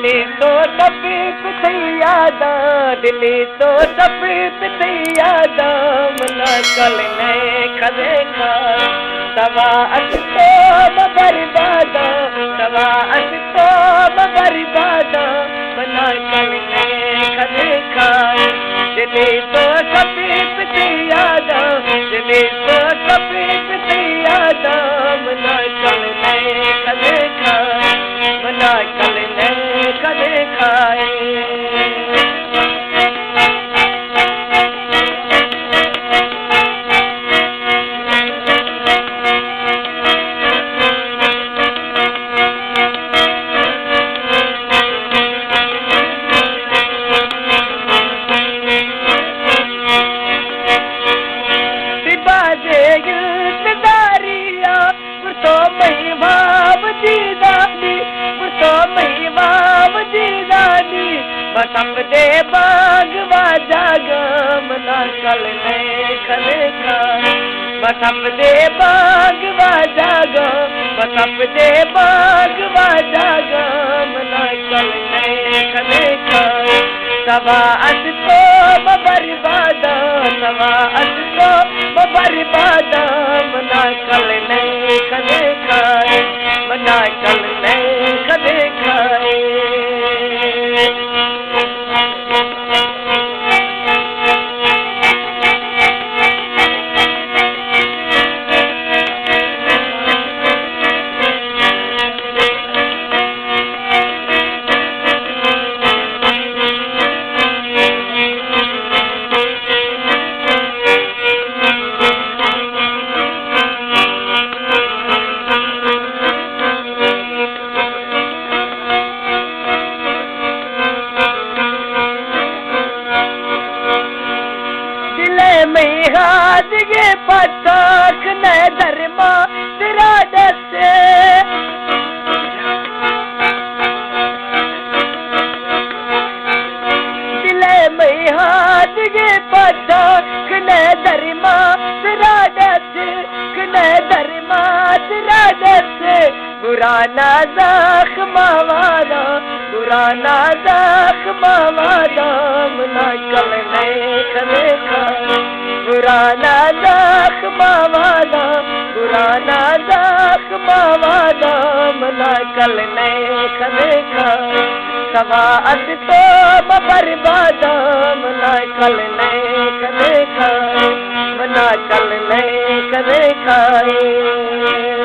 दिल्ली तो टपी पिथैयादा दिल्ली तो टपी पिथैयादा मना कल नए खदे का तवा अस्तो बरबादा तवा अस्तो बरबादा मना कल नए खदे का दिल्ली तो टपी पिथैयादा दिल्ली तो टपी पिथैयादा मना कल नए खदे का मना कल नए खदे खाए बसप दे बागवा जागा मना कल नए खदे का बसप दे बागवा जागा बसप दे बागवा जागा मना कल नए खदे का सवा अस्तो बरबादा सवा अस्तो बरबादा मना कल नए खदे खाए मना कल नए खदे खाए दिगे पताक न धर्मा तेरा दसे दिले में हाथ गे पताक न धर्मा तेरा दसे न धर्मा तेरा दसे बुराना जख्मा वाला बुराना जख्मा वाला मना कल नए खदे का बुराना जख्मा वाला बुराना जख्मा वाला मना कल नए खदे का सवा अस्तो बरबादा मना कल नए खदे का मना कल नए खदे खाए